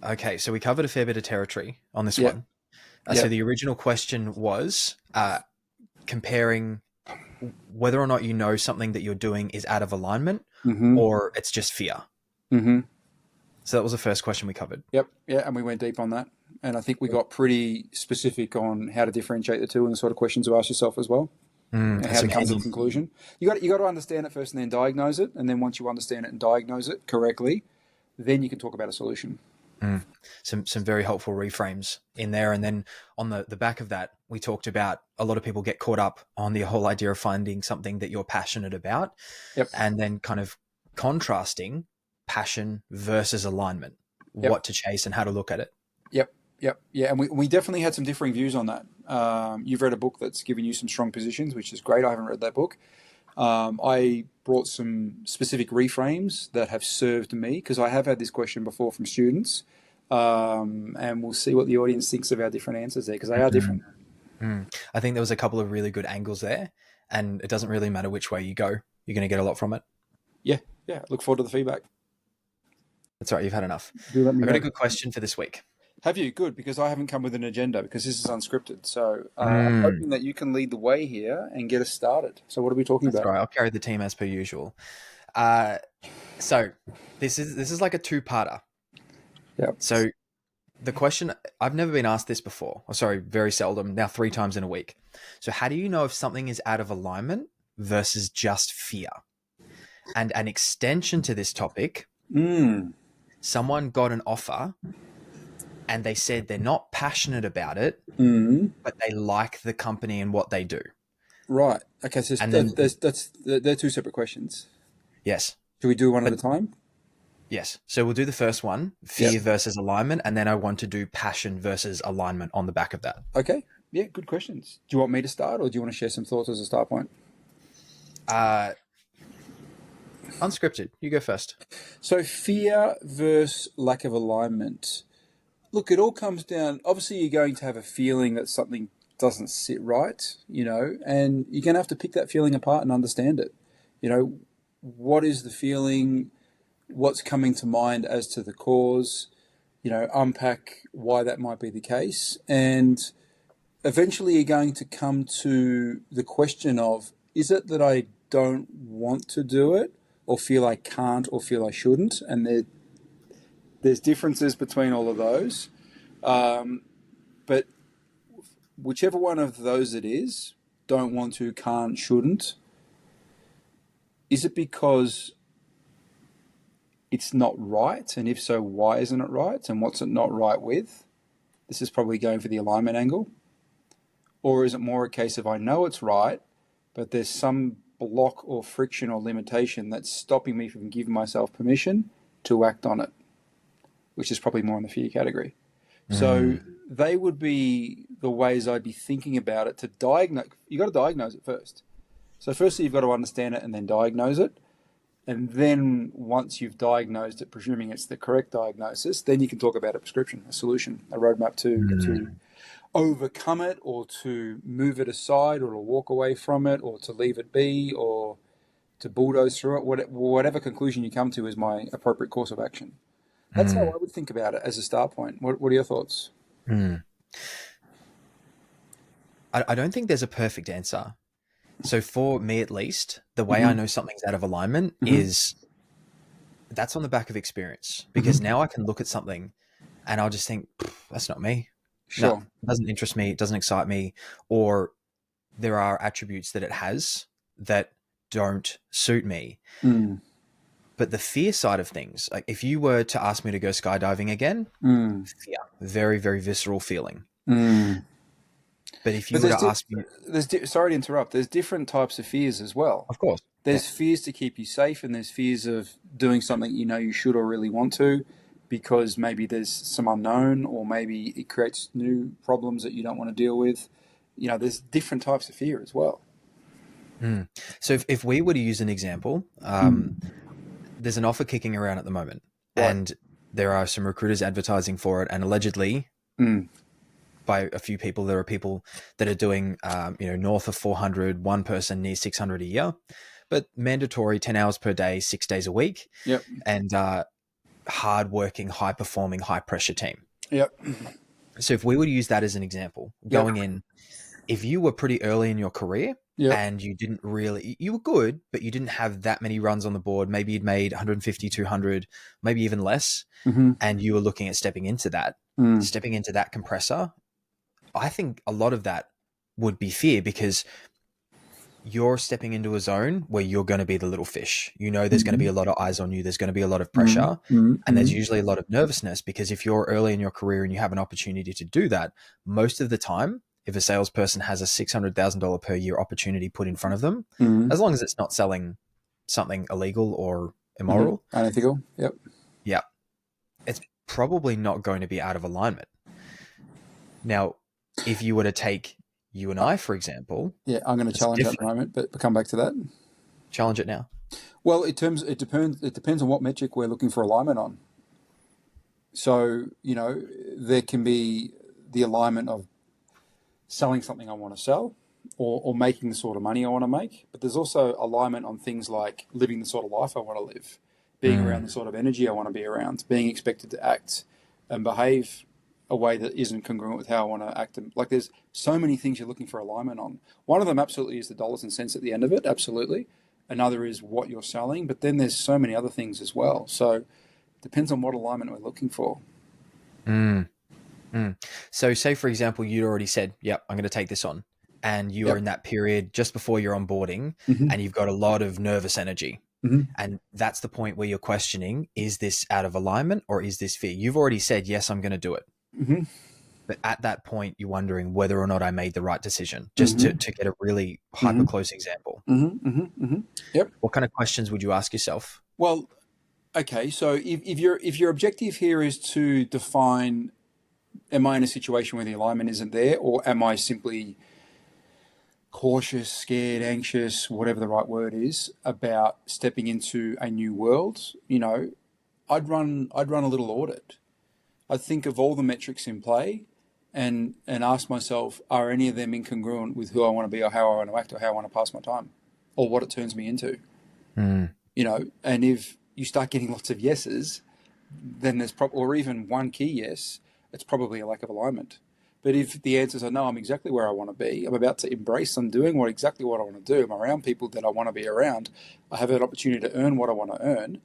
Okay, so we covered a fair bit of territory on this Yep. one. So Yep. the original question was comparing whether or not you know something that you're doing is out of alignment Mm-hmm. or it's just fear. Mm-hmm. So that was the first question we covered. Yep. Yeah. And we went deep on that. And I think we got pretty specific on how to differentiate the two and the sort of questions to ask yourself as well, and how So to come can to a you, conclusion. You got to understand it first and then diagnose it. And then once you understand it and diagnose it correctly, then you can talk about a solution. some very helpful reframes in there. And then on the back of that, we talked about a lot of people get caught up on the whole idea of finding something that you're passionate about Yep. and then kind of contrasting passion versus alignment, Yep. what to chase and how to look at it. Yep. Yep. Yeah. And we definitely had some differing views on that. You've read a book that's given you some strong positions, which is great. I haven't read that book. I brought some specific reframes that have served me because I have had this question before from students. And we'll see what the audience thinks of our different answers there because they are different. I think there was a couple of really good angles there, and it doesn't really matter which way you go. You're going to get a lot from it. Yeah. Yeah. Look forward to the feedback. That's right. You've had enough. Do let me I've got know. a good question for this week. Have you? Good, because I haven't come with an agenda because this is unscripted. So I'm hoping that you can lead the way here and get us started. So what are we talking That's about? right. I'll carry the team as per usual. So this is like a two-parter. Yeah. So the question, I've never been asked this before. Oh, sorry, very seldom. Now 3 times in a week. So how do you know if something is out of alignment versus just fear? And an extension to this topic, someone got an offer and they said they're not passionate about it, but they like the company and what they do. Right. Okay. So And then, they're two separate questions. yes. Should we do one at a time? Yes. So we'll do the first one, fear versus alignment, and then I want to do passion versus alignment on the back of that. Okay. Yeah. Good questions. Do you want me to start, or do you want to share some thoughts as a start point? Unscripted. You go first. So fear versus lack of alignment. Look, it all comes down. Obviously, you're going to have a feeling that something doesn't sit right, and you're going to have to pick that feeling apart and understand it. What is the feeling? What's coming to mind as to the cause? Unpack why that might be the case, and eventually you're going to come to the question of: is it that I don't want to do it, or feel I can't, or feel I shouldn't? And there's differences between all of those. But whichever one of those it is, don't want to, can't, shouldn't, is it because it's not right? And if so, why isn't it right? And what's it not right with? This is probably going for the alignment angle. Or is it more a case of I know it's right, but there's some block or friction or limitation that's stopping me from giving myself permission to act on it, which is probably more in the fear category. So they would be the ways I'd be thinking about it to diagnose. You've got to diagnose it first. So firstly, you've got to understand it and then diagnose it. And then once you've diagnosed it, presuming it's the correct diagnosis, then you can talk about a prescription, a solution, a roadmap to overcome it, or to move it aside, or to walk away from it, or to leave it be, or to bulldoze through it. Whatever conclusion you come to is my appropriate course of action. That's how I would think about it as a start point. What are your thoughts? I don't think there's a perfect answer. So for me, at least, the way I know something's out of alignment is that's on the back of experience, because now I can look at something and I'll just think, that's not me. Sure. No, it doesn't interest me. It doesn't excite me. Or there are attributes that it has that don't suit me. But the fear side of things, like if you were to ask me to go skydiving again, fear, very, very visceral feeling. But if you were to ask me... Sorry to interrupt. There's different types of fears as well. Of course. There's fears to keep you safe, and there's fears of doing something you should or really want to, because maybe there's some unknown, or maybe it creates new problems that you don't want to deal with. There's different types of fear as well. So if we were to use an example, there's an offer kicking around at the moment, and there are some recruiters advertising for it, and allegedly by a few people, there are people that are doing, north of 400, one person near 600 a year, but mandatory 10 hours per day, 6 days a week. Yep. And hardworking, high performing, high pressure team. Yep. So if we were to use that as an example, going in, if you were pretty early in your career Yep. and you were good, but you didn't have that many runs on the board, maybe you'd made 150, 200, maybe even less, and you were looking at stepping into that compressor, I think a lot of that would be fear, because you're stepping into a zone where you're going to be the little fish. There's going to be a lot of eyes on you. There's going to be a lot of pressure, and there's usually a lot of nervousness, because if you're early in your career and you have an opportunity to do that, most of the time, if a salesperson has a $600,000 per year opportunity put in front of them, as long as it's not selling something illegal or immoral, unethical, yeah, it's probably not going to be out of alignment. Now, if you were to take you and I, for example. Yeah, I'm going to challenge that at the moment, but come back to that. Challenge it now. Well, it depends on what metric we're looking for alignment on. So, there can be the alignment of selling something I want to sell, or making the sort of money I want to make. But there's also alignment on things like living the sort of life I want to live, being around the sort of energy I want to be around, being expected to act and behave a way that isn't congruent with how I want to act. Like, there's so many things you're looking for alignment on. One of them absolutely is the dollars and cents at the end of it, absolutely. Another is what you're selling, but then there's so many other things as well. So it depends on what alignment we're looking for. So say, for example, you'd already said, yep, I'm going to take this on. And you are in that period just before you're onboarding, and you've got a lot of nervous energy. And that's the point where you're questioning, is this out of alignment or is this fear? You've already said, yes, I'm going to do it. But at that point, you're wondering whether or not I made the right decision, just to get a really hyper close example. Yep. What kind of questions would you ask yourself? Well, okay. So if your objective here is to define, am I in a situation where the alignment isn't there, or am I simply cautious, scared, anxious, whatever the right word is, about stepping into a new world, I'd run a little audit. I'd think of all the metrics in play and ask myself, are any of them incongruent with who I want to be, or how I want to act, or how I want to pass my time, or what it turns me into? And if you start getting lots of yeses, then there's or even one key yes, it's probably a lack of alignment. But if the answers are no, I'm exactly where I want to be, I'm about to embrace, I'm doing exactly what I want to do, I'm around people that I want to be around, I have an opportunity to earn what I want to earn,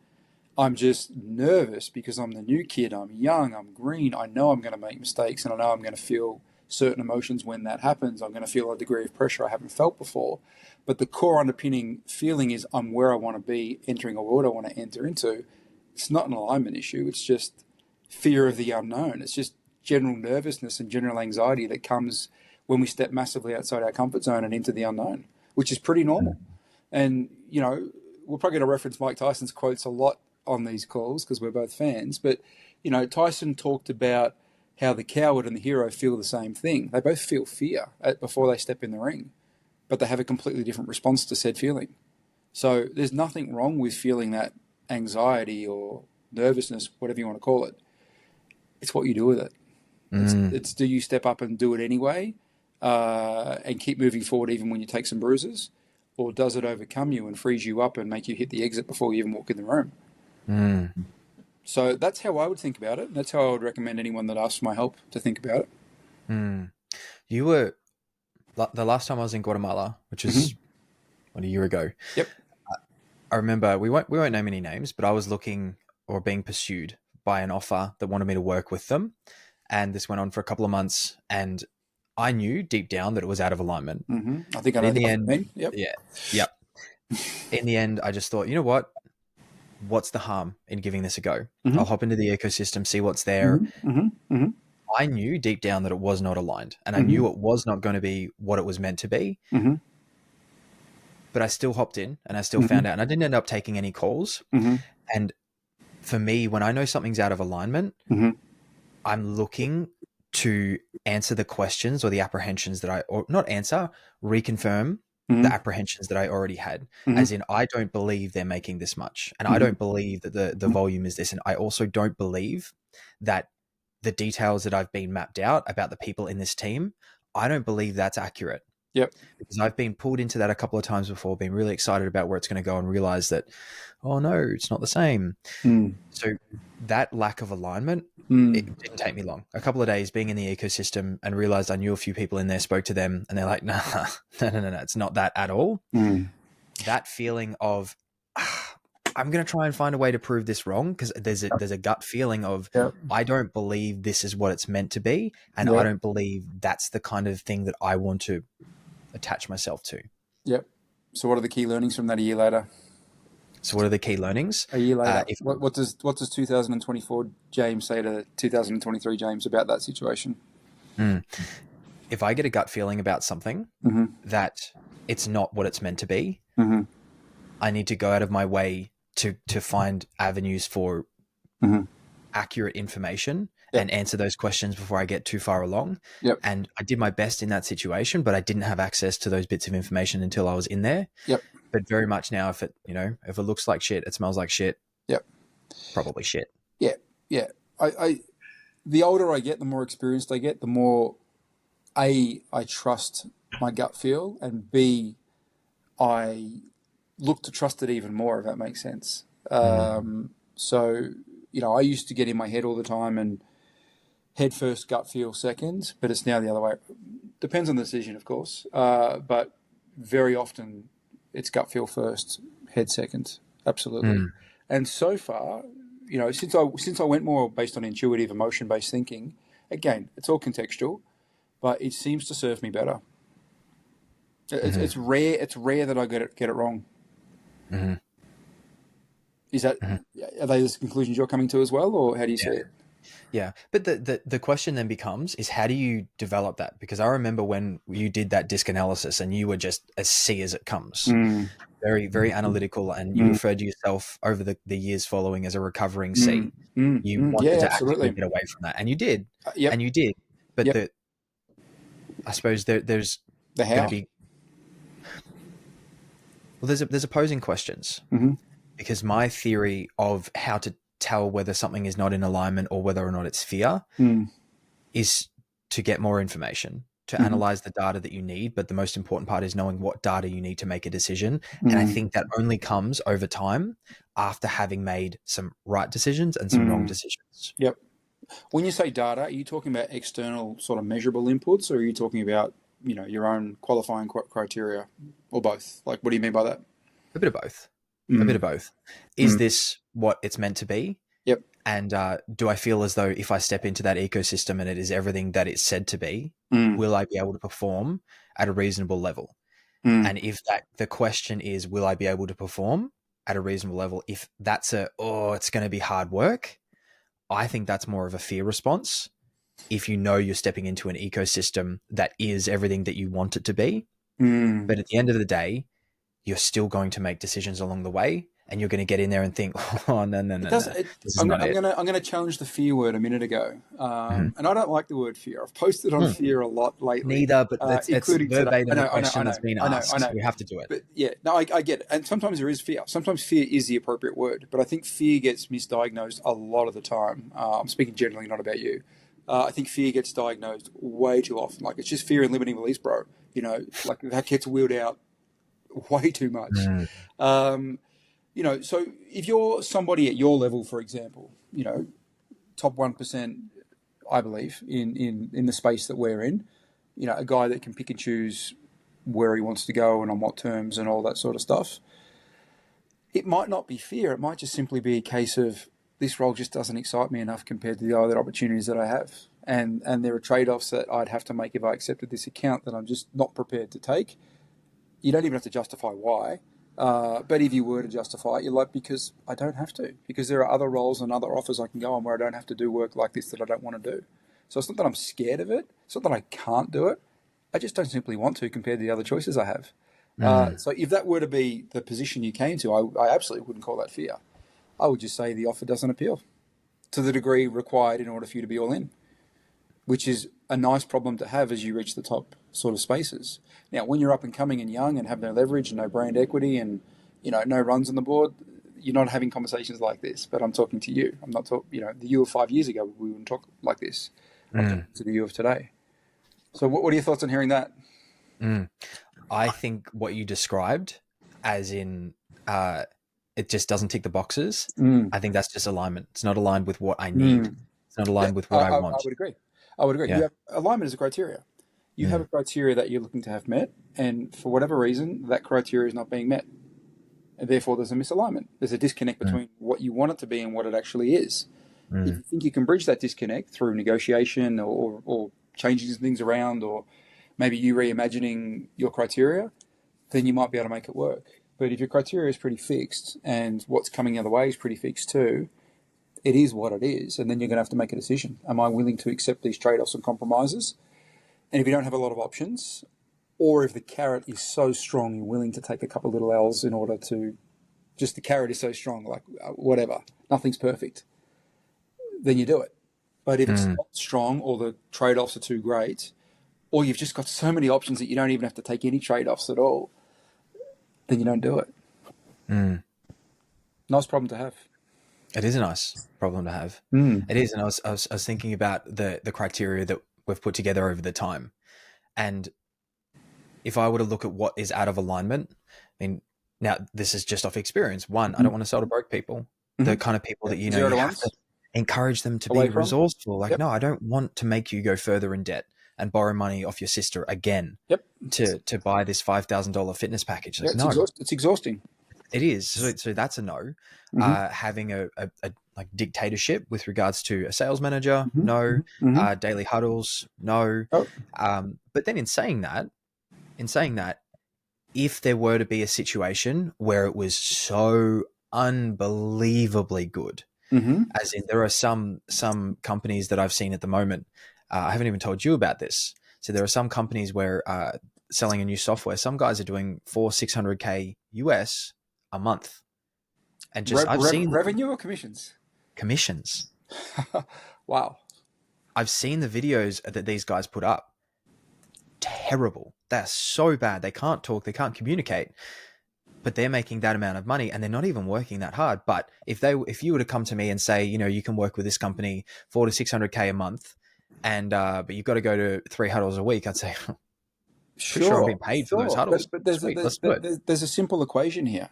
I'm just nervous because I'm the new kid, I'm young, I'm green, I know I'm going to make mistakes, and I know I'm going to feel certain emotions when that happens. I'm going to feel a degree of pressure I haven't felt before. But the core underpinning feeling is I'm where I want to be, entering a world I want to enter into. It's not an alignment issue, it's just fear of the unknown. It's just general nervousness and general anxiety that comes when we step massively outside our comfort zone and into the unknown, which is pretty normal. And, we're probably going to reference Mike Tyson's quotes a lot on these calls because we're both fans. But, Tyson talked about how the coward and the hero feel the same thing. They both feel fear before they step in the ring, but they have a completely different response to said feeling. So there's nothing wrong with feeling that anxiety or nervousness, whatever you want to call it. It's what you do with it. It's do you step up and do it anyway and keep moving forward even when you take some bruises? Or does it overcome you and freeze you up and make you hit the exit before you even walk in the room? So that's how I would think about it. That's how I would recommend anyone that asks my help to think about it. You were, the last time I was in Guatemala, which is a year ago. Yep. I remember, we won't name any names, but I was looking or being pursued by an offer that wanted me to work with them. And this went on for a couple of months, and I knew deep down that it was out of alignment. I think I know in the end. Yep. Yep. In the end, I just thought, you know what? What's the harm in giving this a go? I'll hop into the ecosystem, see what's there. I knew deep down that it was not aligned, and I knew it was not going to be what it was meant to be. But I still hopped in, and I still found out, and I didn't end up taking any calls. And for me, when I know something's out of alignment, I'm looking to answer the questions or the apprehensions that reconfirm the apprehensions that I already had. As in, I don't believe they're making this much, and I don't believe that the volume is this. And I also don't believe that the details that I've been mapped out about the people in this team, I don't believe that's accurate. Yep. Because I've been pulled into that a couple of times before, been really excited about where it's going to go and realize that, oh no, it's not the same. Mm. So that lack of alignment, it Mm. didn't take me long. A couple of days being in the ecosystem and realized I knew a few people in there, spoke to them, and they're like, nah, no, it's not that at all. Mm. That feeling of, I'm going to try and find a way to prove this wrong, because there's a gut feeling of, Yep. I don't believe this is what it's meant to be, and I Yep. don't believe that's the kind of thing that I want to attach myself to. Yep. So what are the key learnings from that a year later? So what are the key learnings? A year later, what does 2024 James say to 2023 James about that situation? If I get a gut feeling about something that it's not what it's meant to be, I need to go out of my way to find avenues for accurate information and answer those questions before I get too far along. Yep. And I did my best in that situation, but I didn't have access to those bits of information until I was in there. Yep. But very much now, if it looks like shit, it smells like shit. Yep. Probably shit. Yeah. Yeah. I the older I get, the more experienced I get, the more I trust my gut feel, and B, I look to trust it even more, if that makes sense. So, I used to get in my head all the time and head first, gut feel second, but it's now the other way. Depends on the decision, of course, but very often it's gut feel first, head second, absolutely. And so far, since I went more based on intuitive, emotion-based thinking, again, it's all contextual, but it seems to serve me better. It's rare. It's rare that I get it wrong. Is that are they the conclusions you're coming to as well, or how do you see it? Yeah, but the question then becomes is, how do you develop that? Because I remember when you did that disc analysis and you were just as C as it comes, very, very analytical, and you referred to yourself over the years following as a recovering C. You wanted to actively get away from that, and you did, and you did. But I suppose there's the how. Going to be there's opposing questions, because my theory of how to tell whether something is not in alignment or whether or not it's fear is to get more information, to analyze the data that you need. But the most important part is knowing what data you need to make a decision. And I think that only comes over time after having made some right decisions and some wrong decisions. Yep. When you say data, are you talking about external sort of measurable inputs, or are you talking about, your own qualifying criteria, or both? Like, what do you mean by that? A bit of both. A bit of both. Is this what it's meant to be? Yep. And do I feel as though if I step into that ecosystem and it is everything that it's said to be, will I be able to perform at a reasonable level? And if the question is, will I be able to perform at a reasonable level? If that's it's going to be hard work, I think that's more of a fear response. If you're stepping into an ecosystem that is everything that you want it to be, but at the end of the day, you're still going to make decisions along the way, and you're going to get in there and think, oh, no. I'm going to challenge the fear word a minute ago. And I don't like the word fear. I've posted on fear a lot lately. Neither, but it's verbatim the question that's been asked. I know. We have to do it. But yeah, no, I get it. And sometimes there is fear. Sometimes fear is the appropriate word. But I think fear gets misdiagnosed a lot of the time. I'm speaking generally, not about you. I think fear gets diagnosed way too often. Like, it's just fear and limiting beliefs, bro. Like that gets wheeled out way too much. So if you're somebody at your level, for example, top 1%, I believe, in the space that we're in, a guy that can pick and choose where he wants to go and on what terms and all that sort of stuff, it might not be fear. It might just simply be a case of, this role just doesn't excite me enough compared to the other opportunities that I have. And there are trade-offs that I'd have to make if I accepted this account that I'm just not prepared to take. You don't even have to justify why. But if you were to justify it, you're like, because I don't have to. Because there are other roles and other offers I can go on where I don't have to do work like this that I don't want to do. So it's not that I'm scared of it. It's not that I can't do it. I just don't simply want to compared to the other choices I have. So if that were to be the position you came to, I absolutely wouldn't call that fear. I would just say the offer doesn't appeal to the degree required in order for you to be all in, which is a nice problem to have as you reach the top sort of spaces. Now, when you're up and coming and young and have no leverage and no brand equity and, no runs on the board, you're not having conversations like this. But I'm talking to you. I'm not talking, the you of 5 years ago, we wouldn't talk like this. I'm talking to the you of today. So what are your thoughts on hearing that? Mm. I think what you described, as in it just doesn't tick the boxes, Mm. I think that's just alignment. It's not aligned with what I need. Mm. It's not Yeah, aligned with I, what I I, I want. would agree. I would agree. You Yeah. have alignment as a criteria. You have a Mm. criteria that you're looking to have met, and for whatever reason, that criteria is not being met. And therefore, there's a misalignment. There's a disconnect Mm. between what you want it to be and what it actually is. If Mm. you think you can bridge that disconnect through negotiation or changing things around, or maybe you reimagining your criteria, then you might be able to make it work. But if your criteria is pretty fixed and what's coming the other way is pretty fixed too, it is what it is. And then you're going to have to make a decision. Am I willing to accept these trade offs and compromises? And if you don't have a lot of options, or if the carrot is so strong, you're willing to take a couple of little L's in order to just the carrot is so strong, like whatever, nothing's perfect, then you do it. But if it's Mm. not strong or the trade offs are too great, or you've just got so many options that you don't even have to take any trade offs at all, then you don't do it. Mm. Nice problem to have. It is a nice problem to have. Mm. It is, and I was thinking about the criteria that we've put together over the time, and if I were to look at what is out of alignment, I mean, now this is just off experience. One, I don't want to sell to broke people, the Mm-hmm. kind of people Yeah. that Zero you to have to ones encourage them to away be from. resourceful. Like, Yep. no, I don't want to make you go further in debt and borrow money off your sister again Yep. to buy this $5,000 fitness package. Yeah, Like, no, it's exhausting. it is. So that's a no. Mm-hmm. Having a like dictatorship with regards to a sales manager, Mm-hmm. no. Mm-hmm. Daily huddles, no. Oh. But then in saying that, if there were to be a situation where it was so unbelievably good, Mm-hmm. as in there are some companies that I've seen at the moment. I haven't even told you about this. So there are some companies where selling a new software, some guys are doing 600K US a month, and just I've seen Revenue or commissions? commissions. Wow. I've seen the videos that these guys put up. Terrible. They're so bad. They can't talk. They can't communicate. But they're making that amount of money, and they're not even working that hard. But if you were to come to me and say, you can work with this company 400 to 600K a month, and but you've got to go to 3 huddles a week, I'd say, pretty sure I'm being Sure, paid for those sure. But huddles. but there's a, Sweet, let's do it. there's a simple equation here.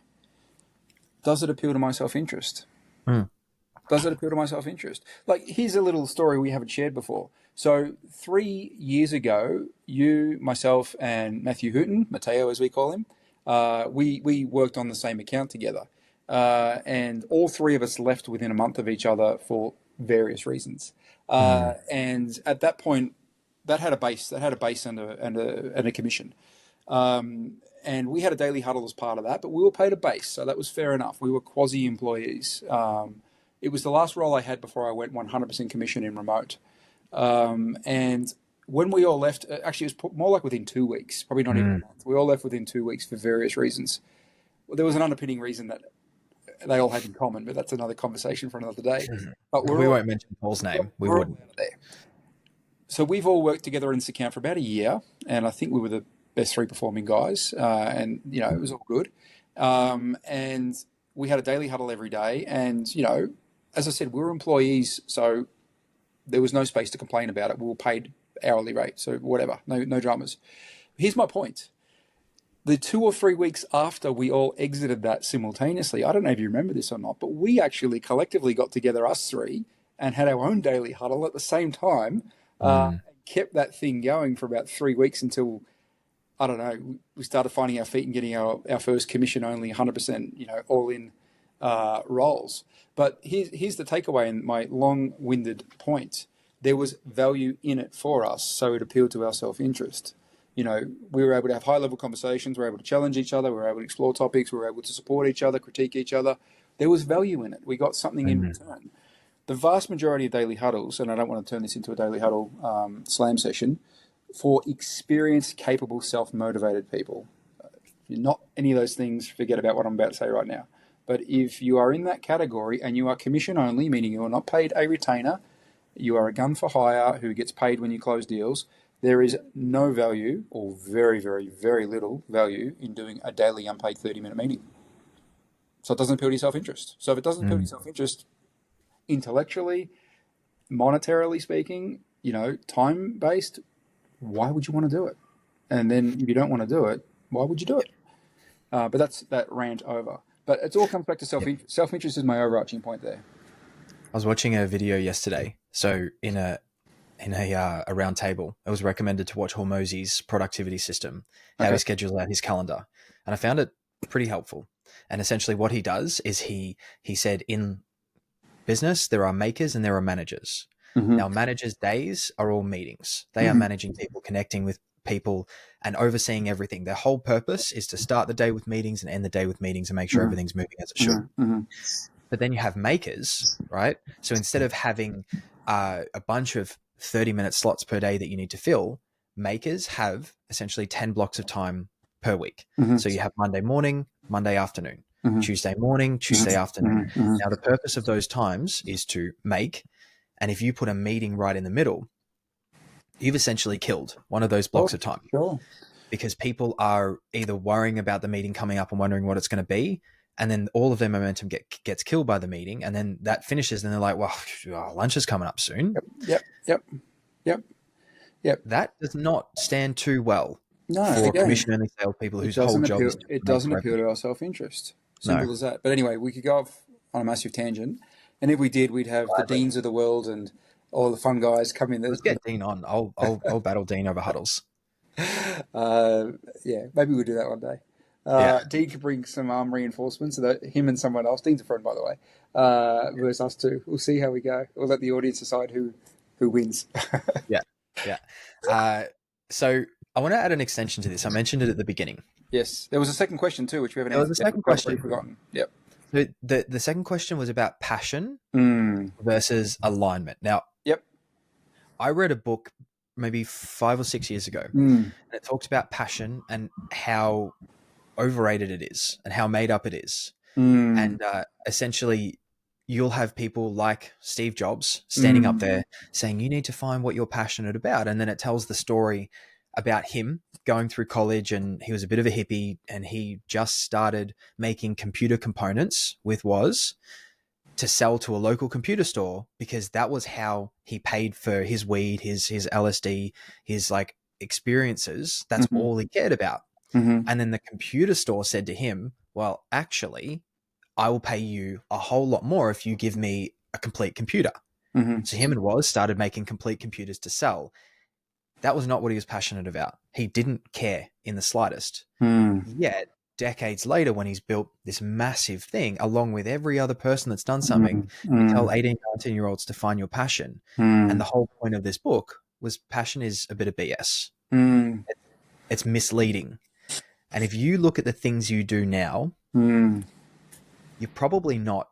Does it appeal to my self-interest? Mm. Does it appeal to my self-interest? Like, here's a little story we haven't shared before. So 3 years ago, you, myself, and Matthew Hooton, Mateo as we call him, we worked on the same account together. And all three of us left within a month of each other for various reasons. And at that point, that had a base and a commission. And we had a daily huddle as part of that, but we were paid a base, so that was fair enough. We were quasi-employees. It was the last role I had before I went 100% commission in remote. And when we all left, actually it was more like within 2 weeks, probably not even a month. We all left within 2 weeks for various reasons. Well, there was an underpinning reason that they all had in common, but that's another conversation for another day. But We won't mention Paul's name. We we're all wouldn't. out of there. So we've all worked together in this account for about a year, and I think we were the best three performing guys, and it was all good. And we had a daily huddle every day, and as I said, we were employees, so there was no space to complain about it. We were paid hourly rate, so whatever, no dramas. Here's my point. The 2 or 3 weeks after we all exited that simultaneously, I don't know if you remember this or not, but we actually collectively got together, us three, and had our own daily huddle at the same time, and kept that thing going for about 3 weeks until, I don't know, we started finding our feet and getting our first commission only 100%, all in roles. But here's the takeaway and my long-winded point. There was value in it for us, so it appealed to our self-interest. We were able to have high-level conversations, we were able to challenge each other, we were able to explore topics, we were able to support each other, critique each other. There was value in it. We got something in return. The vast majority of daily huddles, and I don't want to turn this into a daily huddle slam session, for experienced, capable, self-motivated people. If you're not any of those things, forget about what I'm about to say right now. But if you are in that category and you are commission only, meaning you are not paid a retainer, you are a gun for hire who gets paid when you close deals, there is no value, or very, very, very little value, in doing a daily unpaid 30-minute meeting. So it doesn't appeal to your self-interest. So if it doesn't appeal to your self-interest, intellectually, monetarily speaking, time-based, why would you want to do it? and then if you don't want to do it, why would you do it? But that's that rant over. But it all comes back to self-interest. Self-interest is my overarching point there. I was watching a video yesterday. So in a round table, it was recommended to watch Hormozi's productivity system, how he schedules out his calendar, and I found it pretty helpful. And essentially, what he does is he said in business there are makers and there are managers. Now, managers' days are all meetings. They are managing people, connecting with people, and overseeing everything. Their whole purpose is to start the day with meetings and end the day with meetings and make sure everything's moving as it should. But then you have makers, right? So instead of having a bunch of 30-minute slots per day that you need to fill, makers have essentially 10 blocks of time per week. So you have Monday morning, Monday afternoon, Tuesday morning, Tuesday afternoon. Now, the purpose of those times is to make, and if you put a meeting right in the middle, you've essentially killed one of those blocks of time. Sure. Because people are either worrying about the meeting coming up and wondering what it's going to be, and then all of their momentum gets killed by the meeting, and then that finishes, and they're like, well, lunch is coming up soon. Yep. That does not stand too well for commission-only salespeople whose whole job is to it doesn't appeal to our self-interest. Simple as that. But anyway, we could go off on a massive tangent, and if we did, we'd have the deans of the world and all the fun guys come in. Let's get Dean on. I'll battle Dean over huddles. Maybe we'll do that one day. Dean could bring some arm reinforcements, so that him and someone else, Dean's a friend by the way, versus us two. We'll see how we go. We'll let the audience decide who wins. So I want to add an extension to this. I mentioned it at the beginning. Yes, there was a second question too, which we haven't. There was a second question. Forgotten. Yep. So the second question was about passion versus alignment. Now, I read a book maybe 5 or 6 years ago, and it talks about passion and how overrated it is and how made up it is. And essentially, you'll have people like Steve Jobs standing up there saying, you need to find what you're passionate about. And then it tells the story about him going through college, and he was a bit of a hippie, and he just started making computer components with Woz to sell to a local computer store, because that was how he paid for his weed, his LSD, his like experiences. That's all he cared about. And then the computer store said to him, well, actually, I will pay you a whole lot more if you give me a complete computer. So him and Woz started making complete computers to sell. That was not what he was passionate about. He didn't care in the slightest. Yet, decades later, when he's built this massive thing, along with every other person that's done something, you tell 18, 19-year-olds to find your passion. And the whole point of this book was passion is a bit of BS. It's misleading. And if you look at the things you do now, you're probably not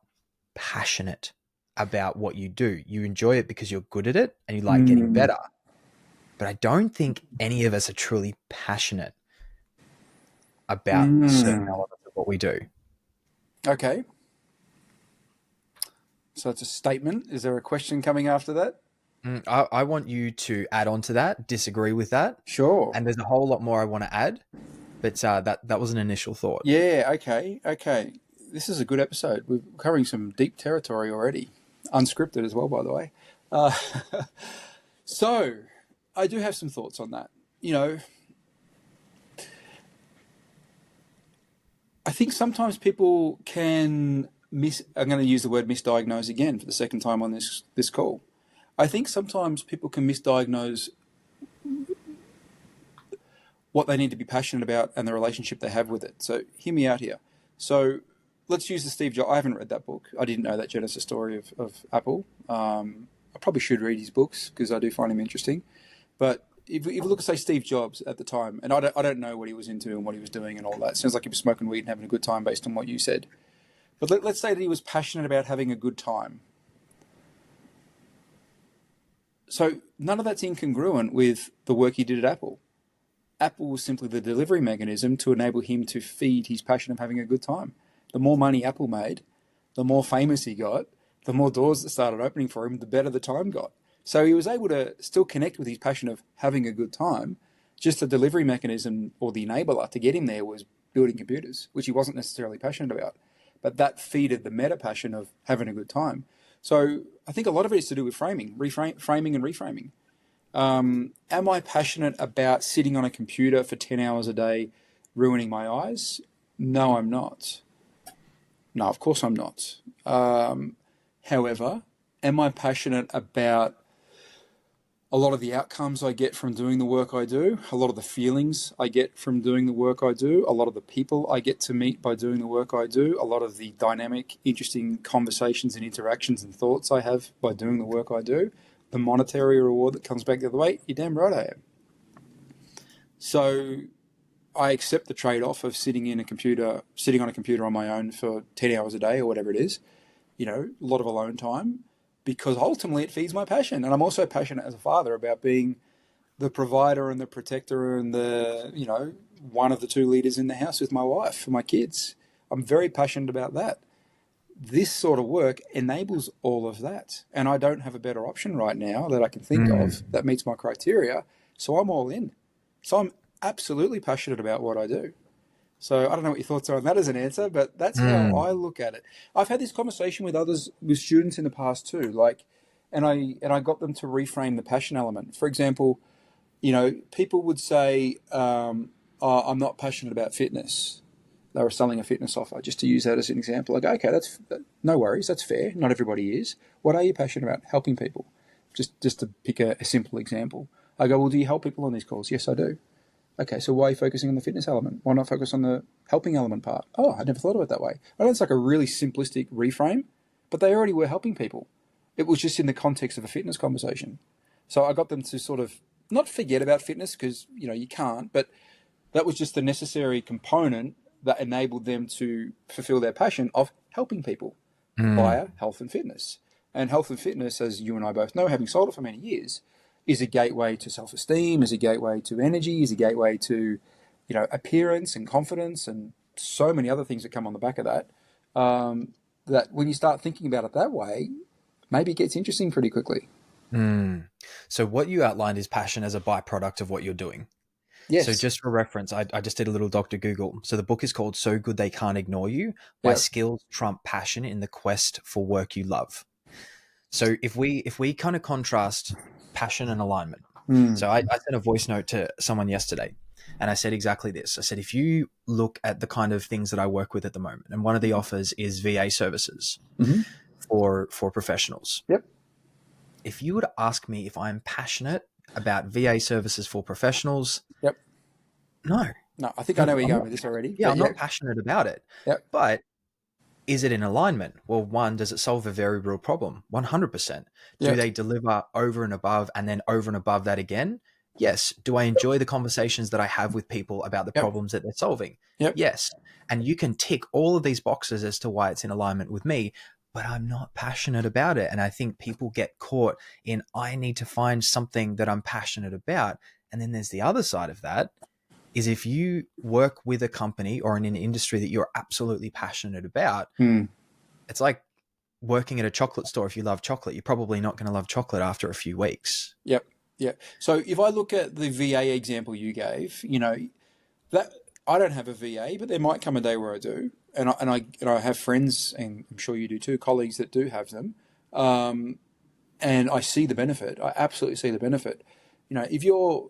passionate about what you do. You enjoy it because you're good at it and you like getting better. But I don't think any of us are truly passionate about certain elements of what we do. Okay. So it's a statement. Is there a question coming after that? I want you to add on to that, disagree with that. Sure. And there's a whole lot more I want to add, but that was an initial thought. Yeah, okay. This is a good episode. We're covering some deep territory already. Unscripted as well, by the way. So I do have some thoughts on that. You know, I think sometimes people can I'm going to use the word misdiagnose again for the second time on this call. I think sometimes people can misdiagnose what they need to be passionate about and the relationship they have with it. So hear me out here. So let's use the Steve Jobs. I haven't read that book. I didn't know that Genesis story of Apple. I probably should read his books because I do find him interesting. But if you look at, say, Steve Jobs at the time, and I don't know what he was into and what he was doing and all that. It sounds like he was smoking weed and having a good time based on what you said. But let's say that he was passionate about having a good time. So none of that's incongruent with the work he did at Apple. Apple was simply the delivery mechanism to enable him to feed his passion of having a good time. The more money Apple made, the more famous he got, the more doors that started opening for him, the better the time got. So he was able to still connect with his passion of having a good time. Just the delivery mechanism or the enabler to get him there was building computers, which he wasn't necessarily passionate about. But that feeded the meta passion of having a good time. So I think a lot of it is to do with framing and reframing. Am I passionate about sitting on a computer for 10 hours a day, ruining my eyes? No, I'm not. No, of course I'm not. However, am I passionate about a lot of the outcomes I get from doing the work I do, a lot of the feelings I get from doing the work I do, a lot of the people I get to meet by doing the work I do, a lot of the dynamic, interesting conversations and interactions and thoughts I have by doing the work I do, the monetary reward that comes back the other way? You're damn right I am. So I accept the trade-off of sitting on a computer on my own for 10 hours a day or whatever it is, a lot of alone time, because ultimately it feeds my passion. And I'm also passionate as a father about being the provider and the protector and one of the two leaders in the house with my wife for my kids. I'm very passionate about that. This sort of work enables all of that. And I don't have a better option right now that I can think of that meets my criteria. So I'm all in. So I'm absolutely passionate about what I do. So I don't know what your thoughts are on that as an answer, but that's how I look at it. I've had this conversation with students in the past too, and I got them to reframe the passion element. For example, people would say, I'm not passionate about fitness. They were selling a fitness offer, just to use that as an example. I go, okay, no worries, that's fair. Not everybody is. What are you passionate about? Helping people. Just to pick a simple example. I go, well, do you help people on these calls? Yes, I do. Okay, so why are you focusing on the fitness element? Why not focus on the helping element part? Oh, I never thought of it that way. I know it's like a really simplistic reframe, but they already were helping people. It was just in the context of a fitness conversation. So I got them to sort of not forget about fitness because, you can't, but that was just the necessary component that enabled them to fulfill their passion of helping people via health and fitness. And health and fitness, as you and I both know, having sold it for many years, is a gateway to self-esteem, is a gateway to energy, is a gateway to, appearance and confidence and so many other things that come on the back of that, that when you start thinking about it that way, maybe it gets interesting pretty quickly. So what you outlined is passion as a byproduct of what you're doing. Yes. So just for reference, I just did a little Dr. Google. So the book is called So Good They Can't Ignore You, Why Skills Trump Passion in the Quest for Work You Love. So if we kind of contrast passion and alignment. So I sent a voice note to someone yesterday and I said exactly this. I said, if you look at the kind of things that I work with at the moment, and one of the offers is VA services for professionals. Yep. If you were to ask me if I'm passionate about VA services for professionals, no, I think I know where you're going with this already. Yeah, I'm not passionate about it. Yep. But is it in alignment? Well, one, does it solve a very real problem? 100%. Do they deliver over and above and then over and above that again? Yes. Do I enjoy the conversations that I have with people about the problems that they're solving? Yes. And you can tick all of these boxes as to why it's in alignment with me, but I'm not passionate about it. And I think people get caught in, I need to find something that I'm passionate about. And then there's the other side of that, is if you work with a company or in an industry that you're absolutely passionate about, it's like working at a chocolate store. If you love chocolate, you're probably not going to love chocolate after a few weeks. Yep. So if I look at the VA example you gave, that I don't have a VA, but there might come a day where I do. And I have friends, and I'm sure you do too, colleagues that do have them. And I see the benefit. I absolutely see the benefit. If you're,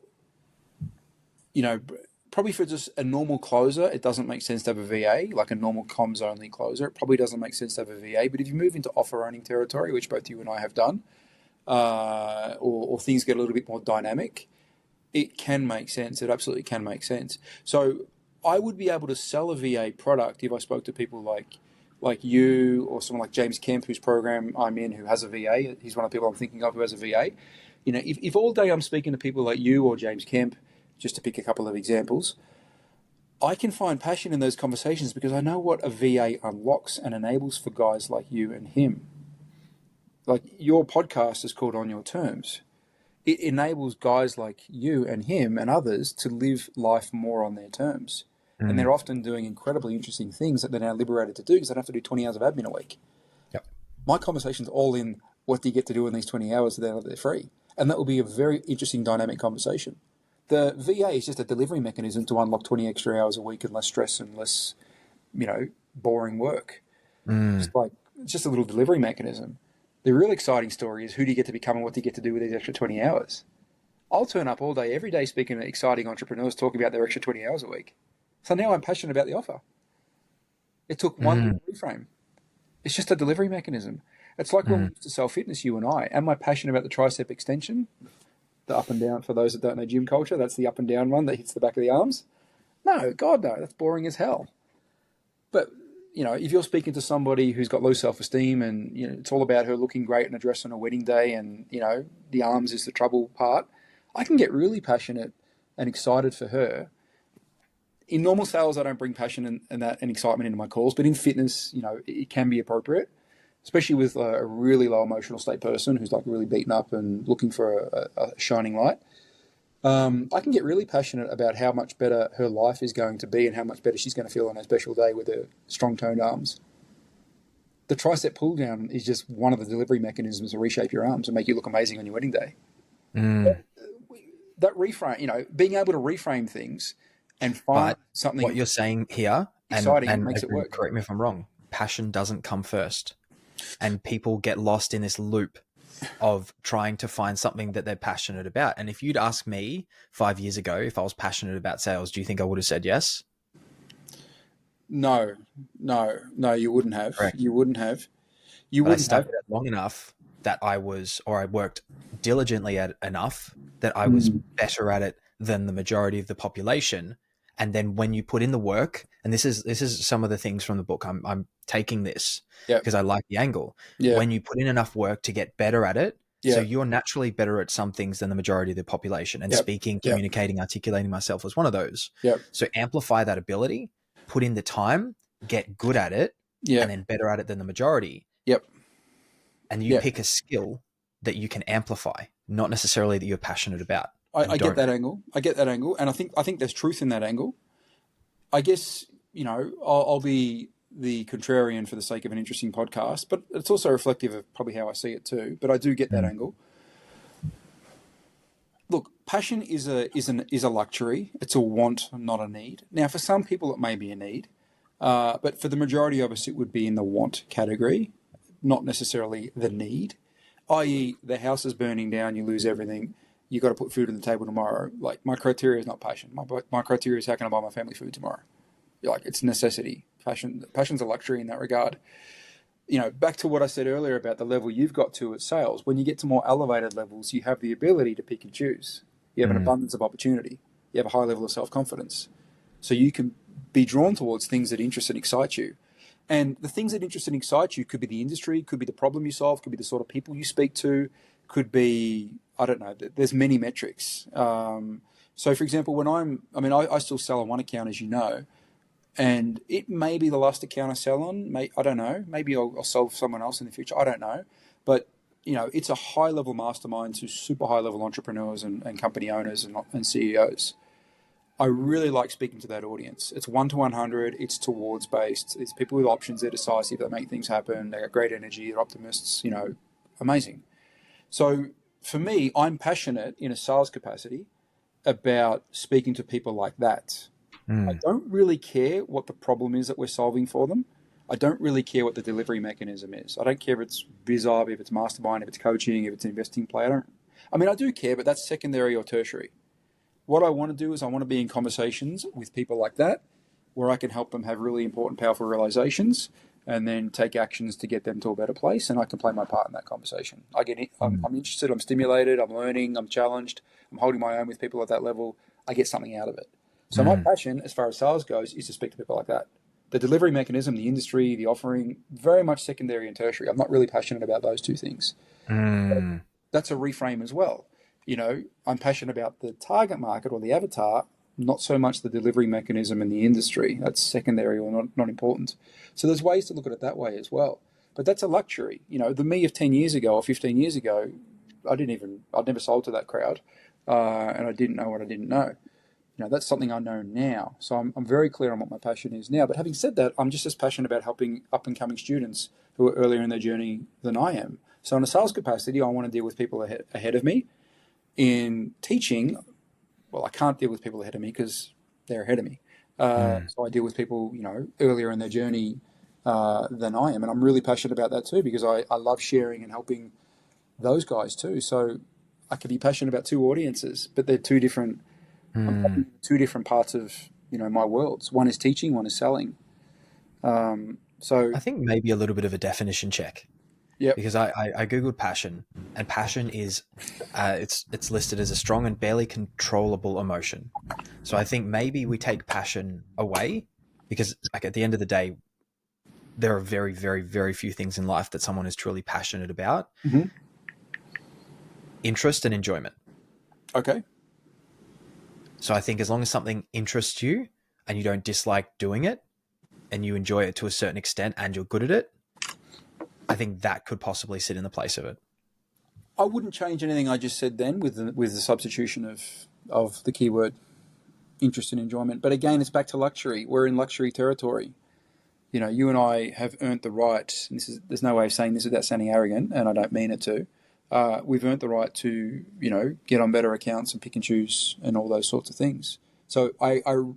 probably for just a normal closer, it doesn't make sense to have a VA, like a normal comms only closer. It probably doesn't make sense to have a VA. But if you move into offer owning territory, which both you and I have done, or things get a little bit more dynamic, it can make sense. It absolutely can make sense. So I would be able to sell a VA product if I spoke to people like you or someone like James Kemp, whose program I'm in, who has a VA. He's one of the people I'm thinking of who has a VA. If all day I'm speaking to people like you or James Kemp, just to pick a couple of examples, I can find passion in those conversations because I know what a VA unlocks and enables for guys like you and him. Like your podcast is called On Your Terms. It enables guys like you and him and others to live life more on their terms. And they're often doing incredibly interesting things that they're now liberated to do because they don't have to do 20 hours of admin a week. Yep. My conversation's all in what do you get to do in these 20 hours that they're free. And that will be a very interesting dynamic conversation. The VA is just a delivery mechanism to unlock 20 extra hours a week and less stress and less, boring work. It's just a little delivery mechanism. The real exciting story is who do you get to become and what do you get to do with these extra 20 hours? I'll turn up all day, every day, speaking to exciting entrepreneurs, talking about their extra 20 hours a week. So now I'm passionate about the offer. It took one little reframe. It's just a delivery mechanism. It's like when we used to sell fitness, you and I. Am I passionate about the tricep extension? The up and down, for those that don't know gym culture, that's the up and down one that hits the back of the arms. No, God, no, that's boring as hell. But, if you're speaking to somebody who's got low self-esteem and, it's all about her looking great in a dress on a wedding day and, the arms is the trouble part, I can get really passionate and excited for her. In normal sales, I don't bring passion and excitement into my calls, but in fitness, it can be appropriate, especially with a really low emotional state person who's like really beaten up and looking for a shining light. I can get really passionate about how much better her life is going to be and how much better she's going to feel on her special day with her strong toned arms. The tricep pull down is just one of the delivery mechanisms to reshape your arms and make you look amazing on your wedding day. That reframe, being able to reframe things and find something. What you're saying here, exciting, and makes it work. Correct me if I'm wrong, passion doesn't come first. And people get lost in this loop of trying to find something that they're passionate about. And if you'd asked me 5 years ago if I was passionate about sales, do you think I would have said yes? No, you wouldn't have. Correct. You wouldn't have. I stuck at it long enough that I worked diligently at it enough that I was better at it than the majority of the population. And then when you put in the work, and this is some of the things from the book, I'm taking this because I like the angle. Yeah. When you put in enough work to get better at it, so you're naturally better at some things than the majority of the population. And speaking, communicating, articulating myself was one of those. So amplify that ability, put in the time, get good at it, and then better at it than the majority. And you pick a skill that you can amplify, not necessarily that you're passionate about. I get that angle. And I think there's truth in that angle. I guess, I'll be the contrarian for the sake of an interesting podcast, but it's also reflective of probably how I see it too. But I do get that angle. Look, passion is a luxury. It's a want, not a need. Now, for some people, it may be a need, but for the majority of us, it would be in the want category, not necessarily the need. I.e., the house is burning down, you lose everything. You got to put food on the table tomorrow. Like, my criteria is not passion. My criteria is how can I buy my family food tomorrow? Like, it's necessity. Passion's a luxury in that regard. Back to what I said earlier about the level you've got to at sales. When you get to more elevated levels, you have the ability to pick and choose. You have an abundance of opportunity. You have a high level of self-confidence. So you can be drawn towards things that interest and excite you. And the things that interest and excite you could be the industry, could be the problem you solve, could be the sort of people you speak to, could be, I don't know, there's many metrics. So, for example, I still sell on one account, as you know, and it may be the last account I sell on. I don't know. Maybe I'll sell for someone else in the future. I don't know. But, it's a high-level mastermind to super high-level entrepreneurs and company owners and CEOs. I really like speaking to that audience. It's 1 to 100. It's towards based. It's people with options. They're decisive. They make things happen. They got great energy. They're optimists. Amazing. So for me, I'm passionate in a sales capacity about speaking to people like that. I don't really care what the problem is that we're solving for them. I don't really care what the delivery mechanism is. I don't care if it's BizOp, if it's mastermind, if it's coaching, if it's an investing play. I do care, but that's secondary or tertiary. What I want to do is I want to be in conversations with people like that where I can help them have really important, powerful realizations and then take actions to get them to a better place, and I can play my part in that conversation. I'm interested, I'm stimulated, I'm learning, I'm challenged, I'm holding my own with people at that level. I get something out of it. So my passion, as far as sales goes, is to speak to people like that. The delivery mechanism, the industry, the offering, very much secondary and tertiary. I'm not really passionate about those two things. That's a reframe as well. I'm passionate about the target market or the avatar, not so much the delivery mechanism and the industry. That's secondary or not important. So there's ways to look at it that way as well. But that's a luxury. The me of 10 years ago or 15 years ago, I'd never sold to that crowd, and I didn't know what I didn't know. That's something I know now. So I'm very clear on what my passion is now. But having said that, I'm just as passionate about helping up-and-coming students who are earlier in their journey than I am. So in a sales capacity, I want to deal with people ahead of me. In teaching, I can't deal with people ahead of me because they're ahead of me. So I deal with people, earlier in their journey than I am. And I'm really passionate about that too, because I love sharing and helping those guys too. So I could be passionate about two audiences, but they're two different, two different parts of, my worlds. One is teaching, one is selling. So I think maybe a little bit of a definition check. yeah, Because I googled passion, and passion is it's listed as a strong and barely controllable emotion. So I think maybe we take passion away, because like at the end of the day, there are very, very, very few things in life that someone is truly passionate about. mm-hmm. Interest and enjoyment. Okay. So I think as long as something interests you and you don't dislike doing it and you enjoy it to a certain extent and you're good at it, I think that could possibly sit in the place of it. I wouldn't change anything I just said then with the substitution of the keyword interest and enjoyment. But again, it's back to luxury. We're in luxury territory. You and I have earned the right, and there's no way of saying this without sounding arrogant, and I don't mean it to. We've earned the right to, get on better accounts and pick and choose and all those sorts of things. So I am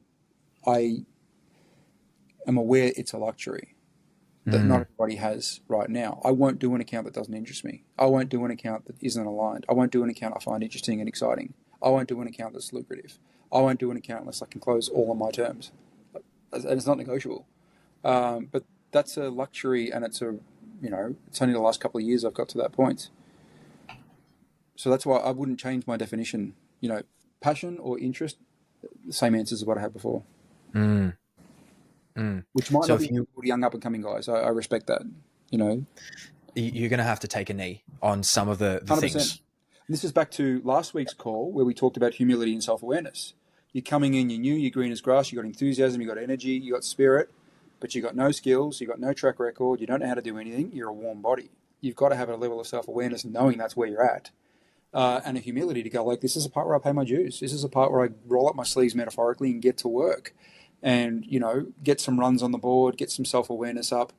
aware it's a luxury that not everybody has right now. I won't do an account that doesn't interest me. I won't do an account that isn't aligned. I won't do an account I find interesting and exciting. I won't do an account that's lucrative. I won't do an account unless I can close all on my terms. And it's not negotiable. But that's a luxury, and it's only the last couple of years I've got to that point. So that's why I wouldn't change my definition. Passion or interest, the same answers as what I had before. Which might not be for young up and coming guys. I respect that. You're going to have to take a knee on some of the things. And this is back to last week's call where we talked about humility and self-awareness. You're coming in, you're new, you're green as grass, you've got enthusiasm, you've got energy, you've got spirit, but you've got no skills, you've got no track record, you don't know how to do anything, you're a warm body. You've got to have a level of self-awareness knowing that's where you're at. And a humility to go like, this is a part where I pay my dues. This is a part where I roll up my sleeves metaphorically and get to work and, get some runs on the board, get some self-awareness up,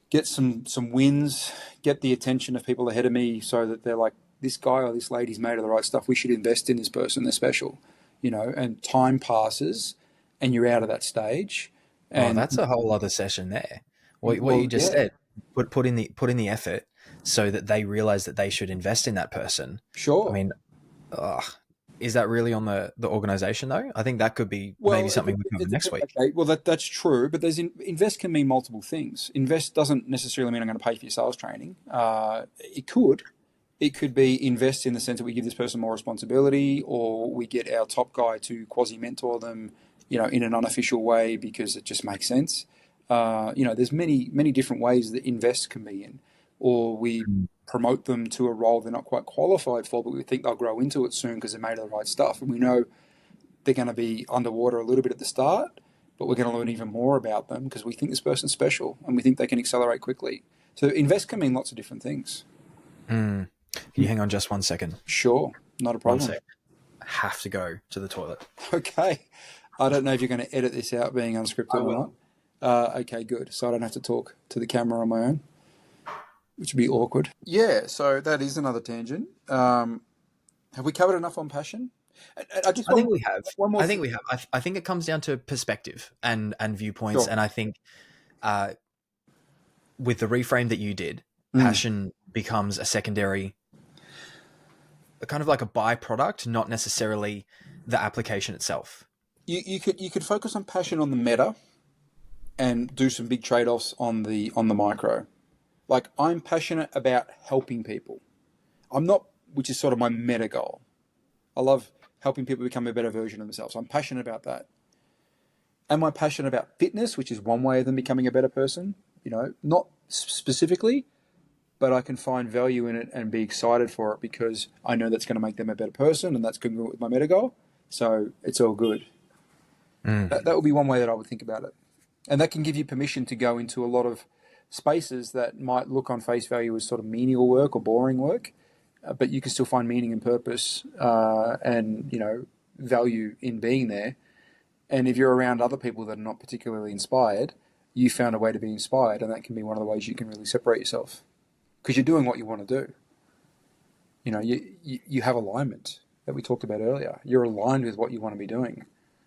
get some wins, get the attention of people ahead of me so that they're like, this guy or this lady's made of the right stuff. We should invest in this person. They're special, and time passes and you're out of that stage. And that's a whole other session there. What you just said, put in the effort so that they realize that they should invest in that person. Sure. I mean, is that really on the organization though? I think that could be maybe something we cover next week. Okay. Well, that's true, but invest can mean multiple things. Invest doesn't necessarily mean I'm going to pay for your sales training. It could. It could be invest in the sense that we give this person more responsibility, or we get our top guy to quasi-mentor them, in an unofficial way because it just makes sense. There's many, many different ways that invest can be in, or we promote them to a role they're not quite qualified for, but we think they'll grow into it soon because they're made of the right stuff. And we know they're going to be underwater a little bit at the start, but we're going to learn even more about them because we think this person's special and we think they can accelerate quickly. So invest can mean lots of different things. Can you hang on just 1 second? Sure, not a problem. 1 sec. I have to go to the toilet. Okay. I don't know if you're going to edit this out being unscripted or not. Okay, good. So I don't have to talk to the camera on my own, which would be awkward. Yeah, so that is another tangent. Have we covered enough on passion? I think we have. I think it comes down to perspective and viewpoints. Sure. And I think with the reframe that you did, passion becomes a secondary, kind of like a byproduct, not necessarily the application itself. You could focus on passion on the meta and do some big trade-offs on the micro. Like, I'm passionate about helping people. I'm not, which is sort of my meta goal. I love helping people become a better version of themselves. I'm passionate about that. Am I passionate about fitness, which is one way of them becoming a better person? Not specifically, but I can find value in it and be excited for it because I know that's going to make them a better person and that's going to go with my meta goal. So it's all good. That would be one way that I would think about it. And that can give you permission to go into a lot of spaces that might look on face value as sort of menial work or boring work, but you can still find meaning and purpose and, value in being there. And if you're around other people that are not particularly inspired, you found a way to be inspired, and that can be one of the ways you can really separate yourself because you're doing what you want to do. You have alignment that we talked about earlier. You're aligned with what you want to be doing.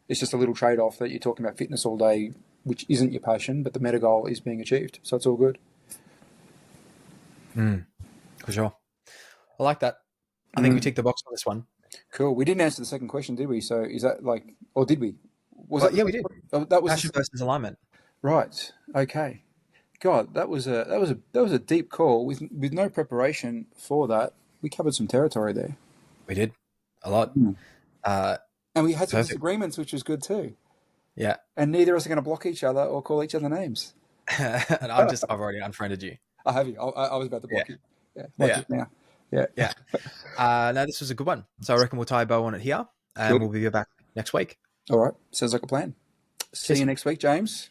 It's just a little trade-off that you're talking about fitness all day, which isn't your passion, but the meta goal is being achieved. So it's all good. For sure. I like that. I think we ticked the box on this one. Cool. We didn't answer the second question, did we? So is that like, or did we? Was Well, that the yeah, we second did. one? Oh, that was Passion versus alignment. right. Okay. God, that was a deep call with no preparation for that. We covered some territory there, We did a lot. and we had some Perfect. disagreements, which was good too. Yeah. And neither of us are going to block each other or call each other names. And I've already unfriended you. I have you. I was about to block you. Yeah. Yeah. You now. Yeah. Yeah. No, this was a good one. So I reckon we'll tie a bow on it here, and Good. we'll be back next week. All right. Sounds like a plan. See Cheers. you next week, James.